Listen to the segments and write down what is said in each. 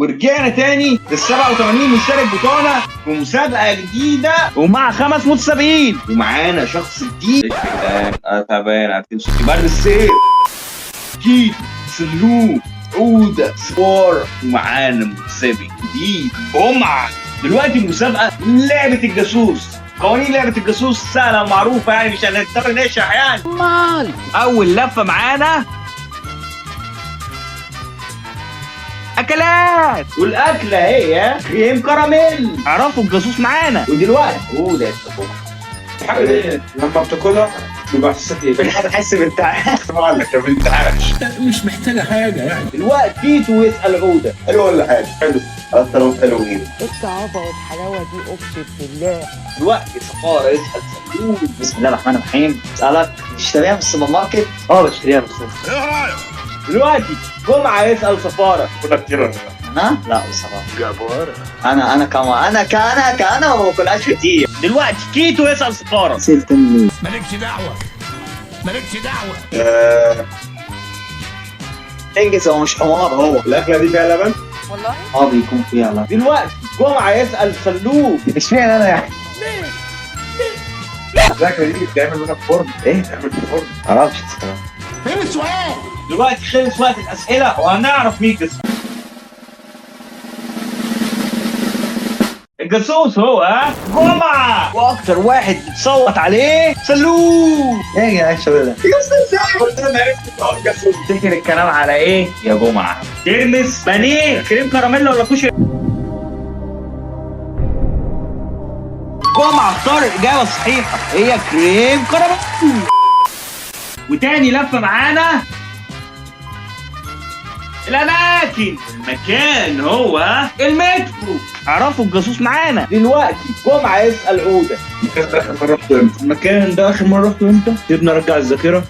ورجعنا تاني لل87 مشترك بتوعنا في مسابقة جديدة ومع 5 متسابقين ومعانا شخص جديد. انا تعبان، هتمشي في برد السيف. كيتو، سلوم، عودة، سبار، ومعانا متسابق جديد جمعة. دلوقتي المسابقة لعبة الجاسوس. قوانين لعبة الجاسوس سهلة ومعروفة، يعني مش هنضطر نشرح يعني. أول لفة معانا أكلات، والأكلة هي كريم كراميل. عرفوا الجاسوس معانا. ودلوقتي ده حاجة ايه؟ لما بتاكلها بيبقى احساسك ايه؟ هتحس بارتاح. طبعا لك ما بنتعاش. مش محتاجة حاجة يعني. دلوقتي كيتو يسأل عودة. حلو ولا حاجة؟ حلو. أكتر حلوين. الصعوبة والحلاوة دي أقسم بالله. دلوقتي سفارة يسأل سلوم. بسم الله الرحمن الرحيم. اسالك تشتريها من السوبر ماركت؟ بشتريها من السوبر ماركت. دلوقتي جمعة يسأل سفارة. كلها كتير ولا لا؟ انا؟ لا بصراحة جبارة. انا كمان انا ما باكلهاش كتير. دلوقتي كيتو يسأل سفارة. سلتني. مالكش دعوة. انجز، هو مش حمار هو. الأكلة دي فيها لبن؟ والله؟ بيكون فيها لا. دلوقتي جمعة يسأل سلوم. اشمعنى انا يعني؟ الأكلة دي بتعمل منها في فرن. ايه؟ بتعمل في فرن. معرفش الصراحة. فين السؤال؟ دلوقتي خلص وقت الأسئلة وهنعرف مين كسب. الجاسوس هو جمعة، واكتر واحد بتصوت عليه سلوم. ايه يا جدعان الشغل ده؟ قلت أنا عرفت بتوع الجاسوس. تفتكر الكلام على ايه يا جمعة؟ ترمس، بانيه، كريم كراميل، ولا كشري؟ جمعة اختار الإجابة الصحيحة، هي كريم كراميل. وتاني لفة معانا الأماكن. المكان هو المترو. عرفوا الجاسوس معانا. دلوقتي جمعة يسأل عودة. المكان ده آخر مرة رحت امتى؟ المكان ده آخر مرة رحته امتى؟ سيبنا نرجع الذاكرة.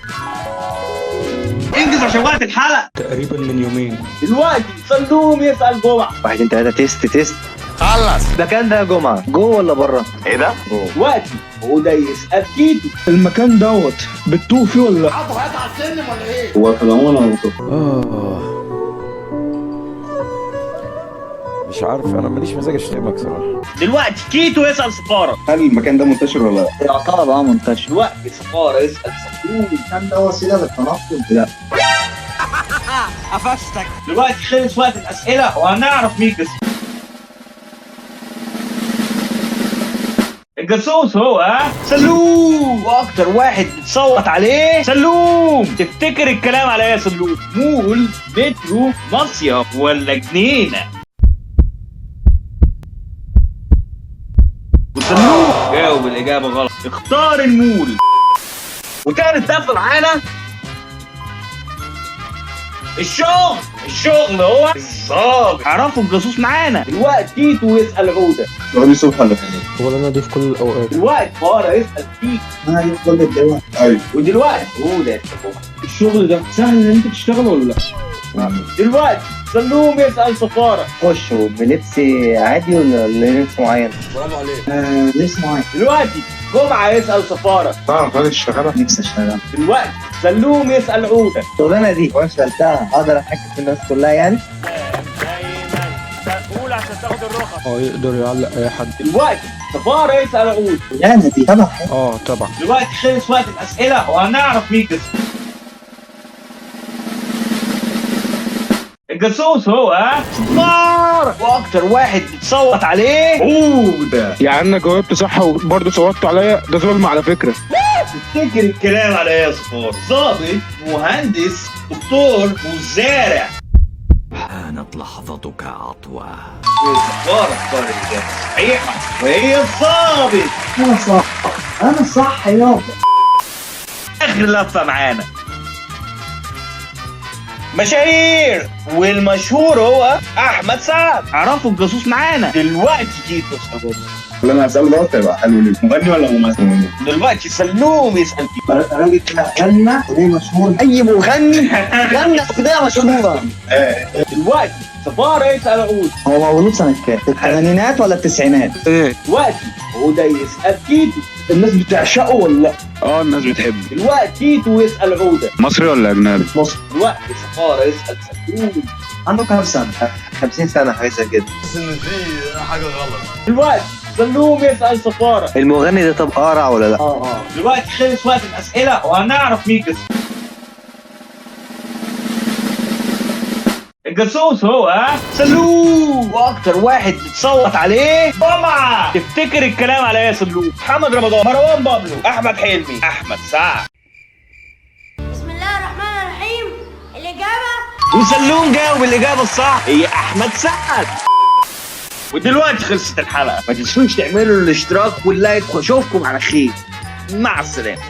انجز عشان وقت الحلقة. تقريبا من يومين. دلوقتي سلوم يسأل جمعة. 1 2 3 تيست. خلص. المكان ده يا جمعة جوه ولا بره؟ ايه ده؟ جوه. دلوقتي عودة يسأل كيتو. المكان دوت بتوه فيه ولا لا؟ هو في العموم ولا مش عارف، انا ماليش مزاج اشتمك صراحه. دلوقتي كيتو يسأل سفارة. هل المكان ده منتشر ولا لا؟ يعتبر منتشر. دلوقتي سفارة يسأل سلوم. المكان ده وسيلة للتنقل؟ لا. قفشتك. دلوقتي خلص وقت الأسئلة وهنعرف مين كسب. الجاسوس هو سلوم، واكتر واحد بتصوت عليه سلوم. تفتكر الكلام على ايه يا سلوم؟ مول، مترو، مصيف، ولا جنينة؟ وسلوم جاوب الإجابة غلط، اختار المول. وكانت لفة معانا الشغل هو الظابط. عرفوا الجاسوس معانا. دلوقتي كيتو يسأل عودة. دي صبح ولا بالليل؟ ولا انا دي في كل الاوقات. دلوقتي فارة يسأل كيتو. انا دي كل الدول. أيوه. ودلوقتي عودة يسأل جمعة. الشغل ده سهل ان انت تشتغل ولا لا؟ دلوقتي سلوم يسأل سفارة. خش بلبس عادي ولا لبس معين؟ برافو عليك. لبس معين. دلوقتي جمعة يسأل سفارة. تعرف هل تشتغلها؟ نفسي اشتغل. دلوقتي سلوم يسأل عودة. الشغلانة دي لو اشتغلتها اقدر احكي في الناس كلها يعني؟ قول عشان تاخد الرخص. يقدر يعلق اي حد. دلوقتي سفارة يسأل عودة. الشغلانة دي طبعا. طبعا. دلوقتي خلص وقت الأسئلة وهنعرف مين كسب. الجاسوس هو سفارة، واكتر واحد بتصوت عليه عودة. يعني انا جاوبت صح وبرضه صوتت عليا، ده ظلم على فكرة. تفتكر الكلام على ايه يا صفار؟ ظابط، مهندس، دكتور، مزارع. حانت لحظتك عطوة. صفار اختار الإجابة الصحيحة وهي الظابط. انا صح يابا. آخر لفة معانا مشاهير، والمشهور هو أحمد سعد. عرفوا الجاسوس معانا. دلوقتي كيتو يسأل. اللي أنا هسأله دوت هيبقى حلو ليه؟ مغني ولا ممثل؟ دلوقتي سلوم يسأل كيتو. الراجل كده غنى وليه مشهور. اي مغني غنى اغنية مشهورة. دلوقتي سفارة يسأل عود. هو مولود سنة كام؟ الثمانينات ولا التسعينات؟ دلوقتي عودة يسأل كيتو. الناس بتعشقه ولا لا؟ الناس بتحب. دلوقتي كيتو يسأل عودة. مصري ولا أجنبي؟ دلوقتي سفارة يسأل سلوم. عنده كام سنة؟ 50 سنه حاجه زي كده. دلوقتي سلوم يسأل صفارة. المغني ده طب قارع ولا لا؟ دلوقتي خلص وقت الأسئلة وهنعرف مين كسب. الجاسوس هو سلوم، واكتر واحد بتصوت عليه طمع. تفتكر الكلام على ايه يا سلوم؟ محمد رمضان، مروان بابلو، احمد حلمي، احمد سعد. بسم الله الرحمن الرحيم. الإجابة وسلوم جاوب الإجابة الصح، هي أحمد سعد. ودلوقتي خلصت الحلقة، ما تنسوش تعملوا الاشتراك واللايك واشوفكم على خير. مع السلامة.